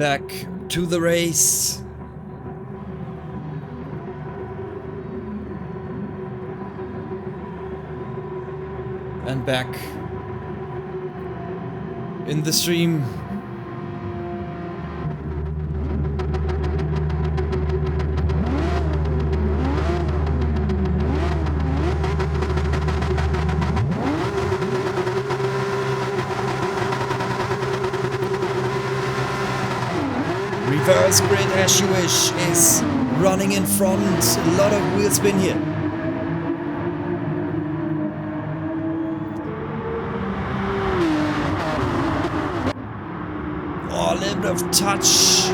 Back to the race. And back in the stream. Reverse grid as you wish is running in front. A lot of wheel spin here. Oh, a little bit of touch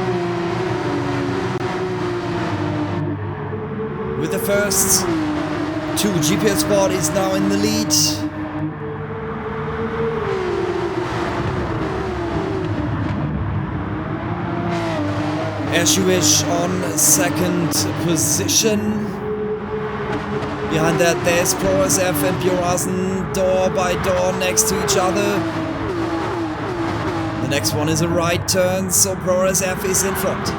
with the first two. GPS Sport is now in the lead. As you wish on second position. Behind that there's ProSF and Bjorsen door by door next to each other. The next one is a right turn, so ProSF is in front.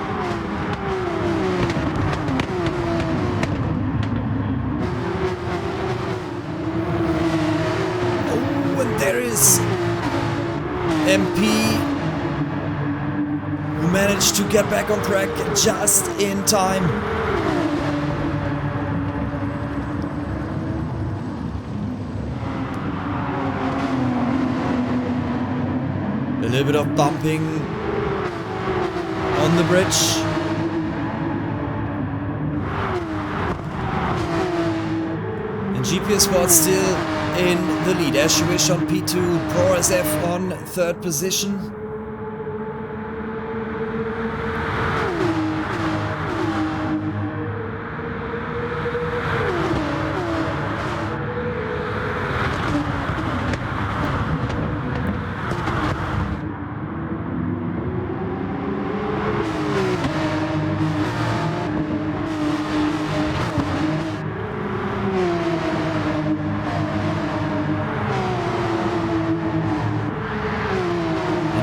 Oh, and there is MP, who managed to get back on track just in time. A little bit of bumping on the bridge. And GPS Sport still in the lead. As you wish on P2, ProSF on third position.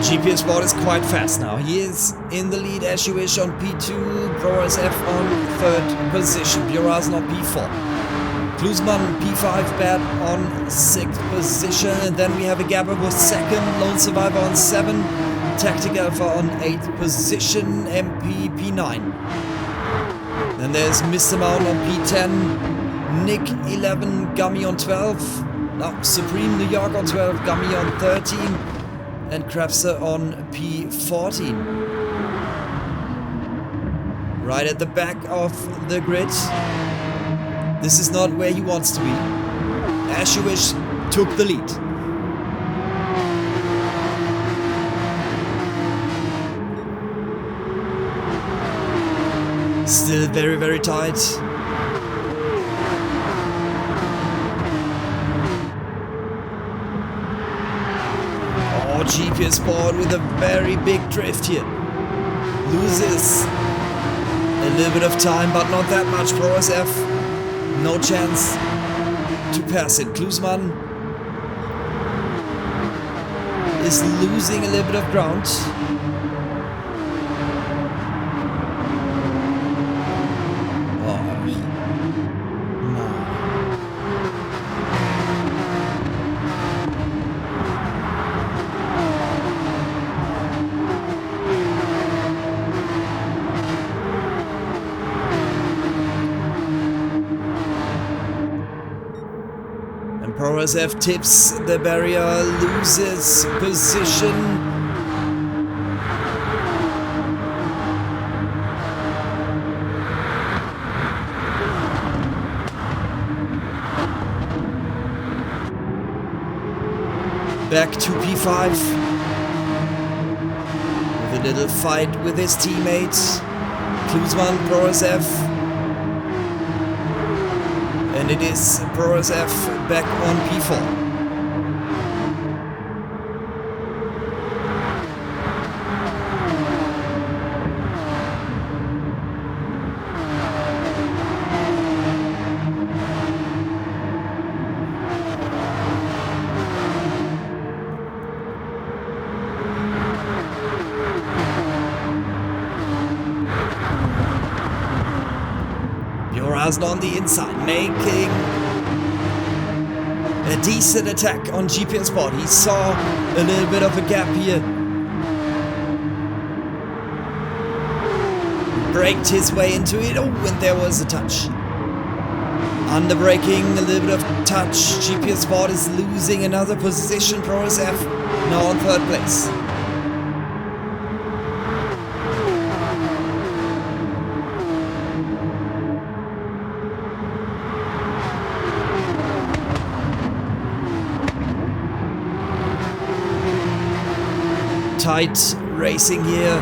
GPS Sport is quite fast now. He is in the lead as you wish on P2, ProSF on third position, Bjorsen on P4. Klusman P5 bad on 6th position, and then we have a Gabber with 2nd, Lone Survivor on 7, Tactic Alpha on 8th position, MP P9. Then there's Mr. Mountain on P10, Nick 11, Gummy on 12, now Supreme New York on 12, Gummy on 13, and Krebser on P14. Right at the back of the grid. This is not where he wants to be. As you wish took the lead. Still very, very tight. GPS Sport with a very big drift here. Loses a little bit of time, but not that much. ProSF, no chance to pass it. Klusman is losing a little bit of ground. ProSF tips the barrier, loses position. Back to P5 with a little fight with his teammates. Klusman, ProSF. And it is ProSF back on P4. Biorazen on the inside, making a decent attack on GPS Sport. He saw a little bit of a gap here. Braked his way into it. Oh, and there was a touch. Under braking, a little bit of touch. GPS Sport is losing another position. ProSF now on 3rd place. Tight racing here.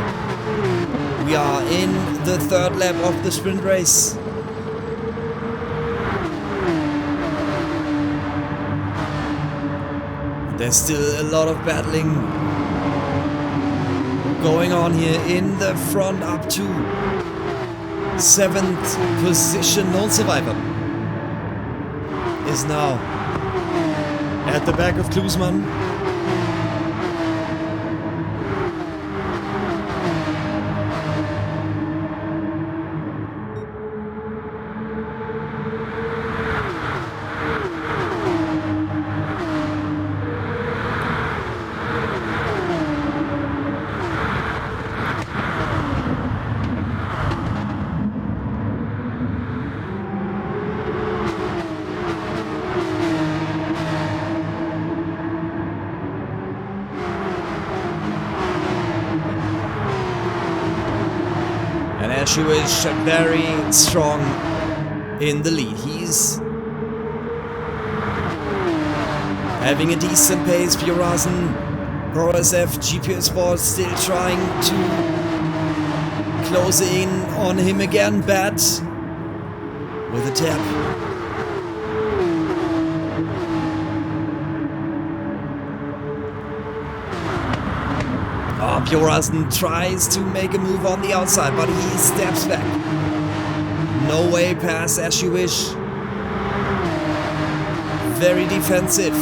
We are in the 3rd lap of the sprint race. There's still a lot of battling going on here in the front up to 7th position. Lone Survivor is now at the back of Klusman. Ashuish very strong in the lead. He's having a decent pace. Biorazen, ProSF, GPS Sport still trying to close in on him again. Bad with a tap. Biorazen tries to make a move on the outside, but he steps back. No way past Ashuish. Very defensive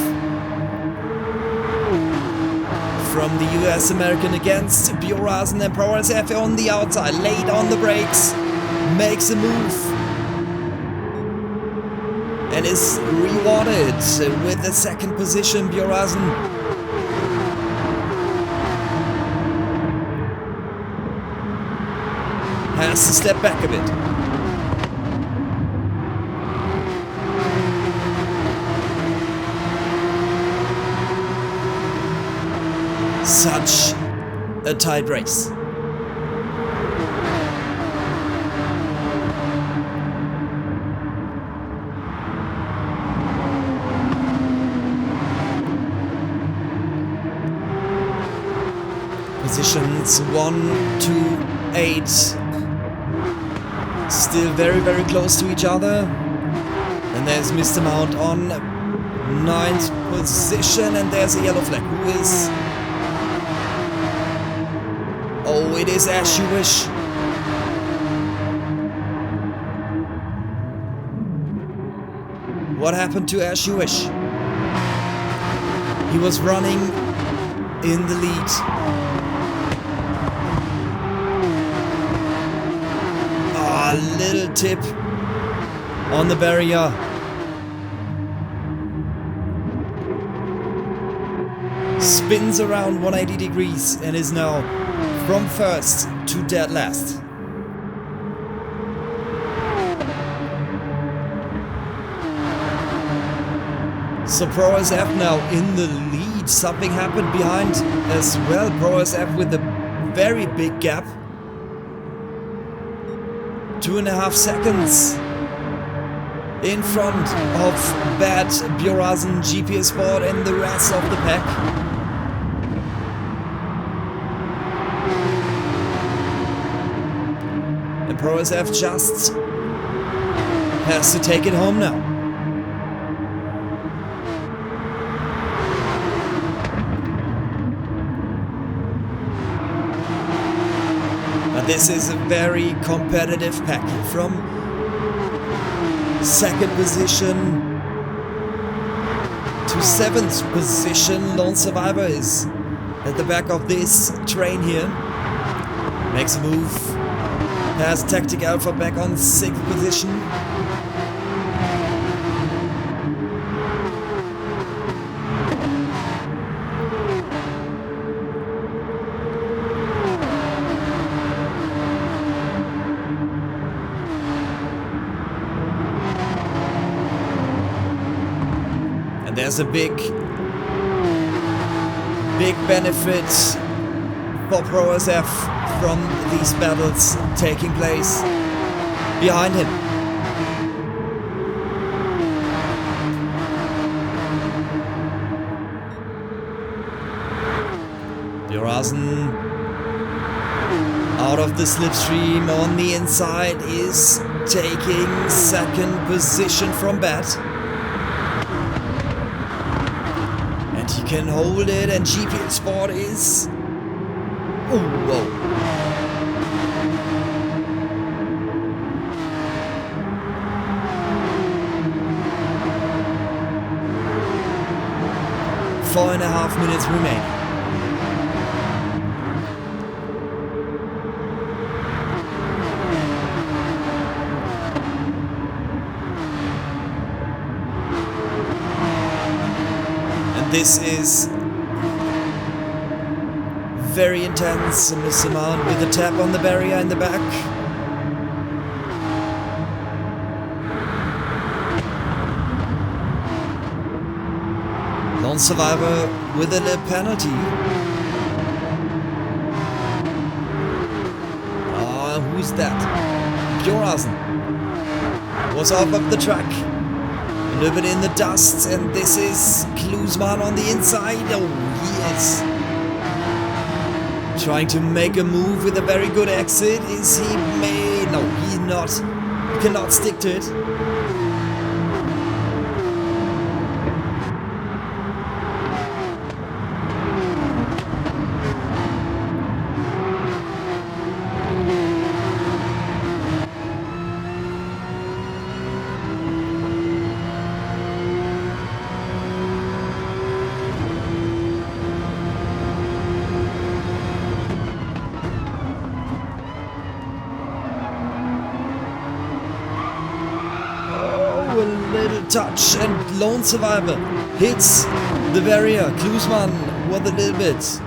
from the US American against Biorazen, and ProSF on the outside, late on the brakes, makes a move and is rewarded with the 2nd position. Biorazen has to step back a bit. Such a tight race. Positions 1 to 8. Still very, very close to each other. And there's Mr. Mount on 9th position, and there's a yellow flag. Who is... Oh, it is Ashuish. What happened to Ashuish? He was running in the lead. A little tip on the barrier. Spins around 180 degrees and is now from 1st to dead last. So ProSF now in the lead. Something happened behind as well. ProSF with a very big gap. 2.5 seconds in front of Bad, Biorazen, GPS Sport and the rest of the pack. And ProSF just has to take it home now. This is a very competitive pack. From 2nd position to 7th position, Lone Survivor is at the back of this train here. Makes a move Has Tactic Alpha back on 6th position. And there's a big benefit for Pro SF from these battles taking place behind him. Bjorsen out of the slipstream on the inside is taking 2nd position from Bat. And he can hold it, and GP Sport is... Oh, whoa. Four and a half minutes remain. And this is very intense, Mr. Mount with a tap on the barrier in the back. Lone Survivor with a little penalty. Who's that? Bjorsen was off up the track. A little bit in the dust, and this is Klusman on the inside. Oh, he is trying to make a move with a very good exit. Is he made? No, he's not. He cannot stick to it. Touch, and Lone Survivor hits the barrier. Klusman with a little bit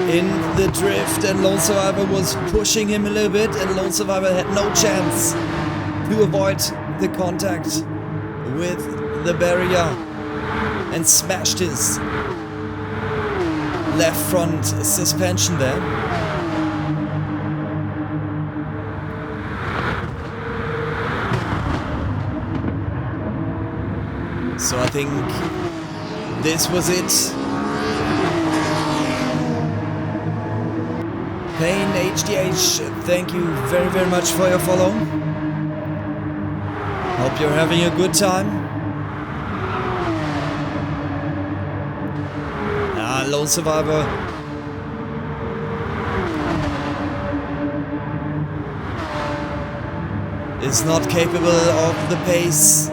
in the drift, and Lone Survivor was pushing him a little bit, and Lone Survivor had no chance to avoid the contact with the barrier and smashed his left front suspension there. So I think this was it. Payne HDH, thank you very, very much for your follow. Hope you're having a good time. Lone Survivor. Is not capable of the pace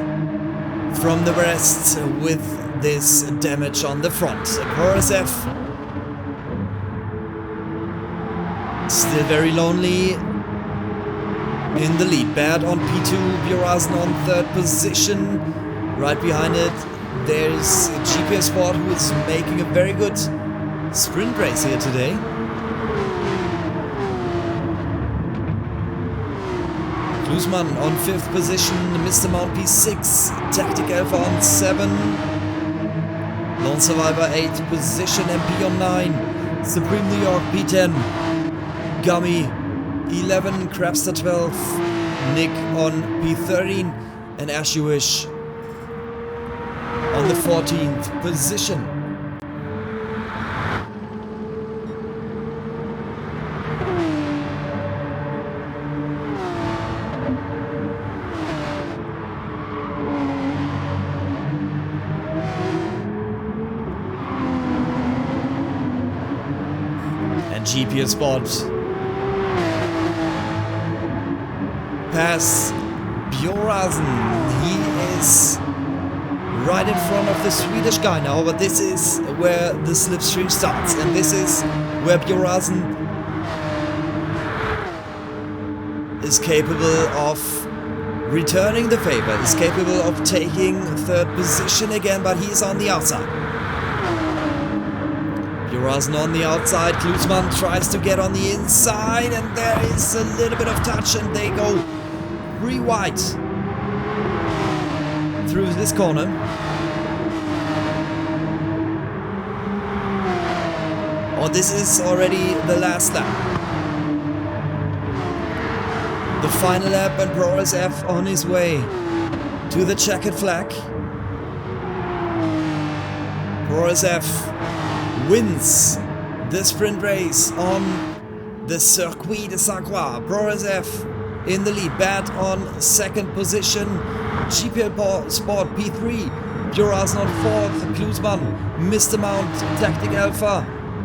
from the rest with this damage on the front. Pro SF still very lonely in the lead. Bad on P2, Bjorsen on 3rd position. Right behind it, there's GPS Sport, who is making a very good sprint race here today. Klusman on 5th position, Mr. Mount P6, Tactic Alpha on 7, Lone Survivor 8th position, MP on 9, Supreme New York P10, Gummy 11, Crabster 12, Nick on P13, and Ashewish on the 14th position. GPS Sport pass Bjorsen. He is right in front of the Swedish guy now, but this is where the slipstream starts, and this is where Bjorsen is capable of returning the favor, is capable of taking third position again, but he's on the outside. Bjorasn on the outside, Klusman tries to get on the inside, and there is a little bit of touch, and they go 3 wide through this corner. Oh, this is already the last lap. The final lap, and WSR on his way to the checkered flag. WSR wins the sprint race on the Circuit de Sainte-Croix. WSR in the lead, Bad on second position, GPL Sport P3, Bjorasn on fourth, Klusman, Mr. Mount, Tactic Alpha,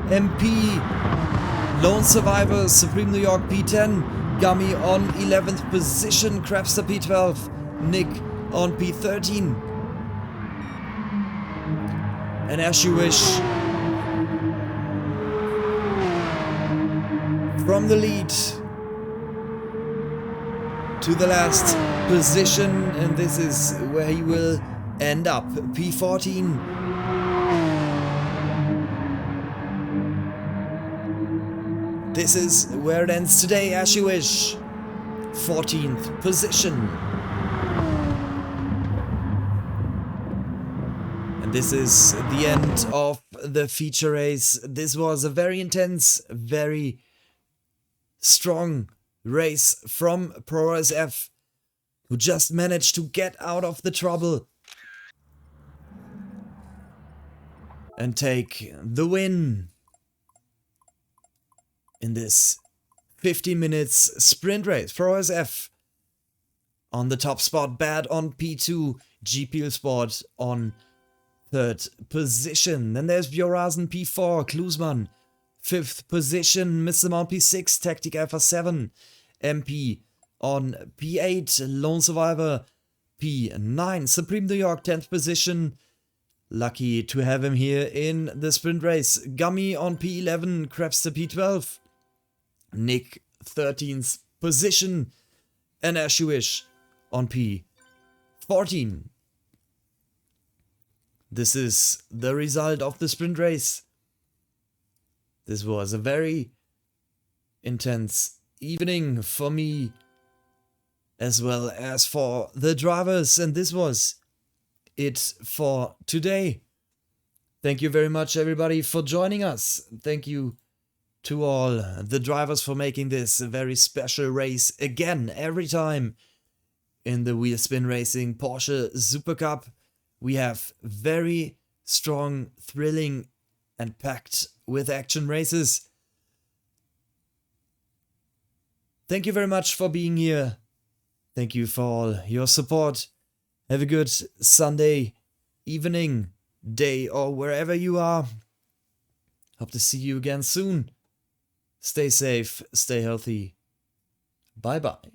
MP, Lone Survivor, Supreme New York P10, Gummy on 11th position, Crapster P12, Nick on P13. And as you wish, from the lead to the last position, and this is where he will end up, P14. This is where it ends today, as you wish. 14th position. And this is the end of the feature race. This was a very intense, very strong race from WSR, who just managed to get out of the trouble and take the win in this 50 minutes sprint race. WSR on the top spot, Bad on P2, GPL Sport on third position. Then there's Bjorasn P4, Klusman 5th position, Mr. Mount P6, Tactic Alpha 7, MP on P8, Lone Survivor P9, Supreme New York 10th position. Lucky to have him here in the sprint race. Gummy on P11, Crapster P12, Nick 13th position, and as you wish on P14. This is the result of the sprint race. This was a very intense evening for me, as well as for the drivers, and this was it for today. Thank you very much, everybody, for joining us. Thank you to all the drivers for making this a very special race again, every time in the Wheel Spin Racing Porsche SuperCup. We have very strong, thrilling, and packed with action races. Thank you very much for being here. Thank you for all your support. Have a good Sunday evening, day, or wherever you are. Hope to see you again soon. Stay safe, stay healthy. Bye-bye.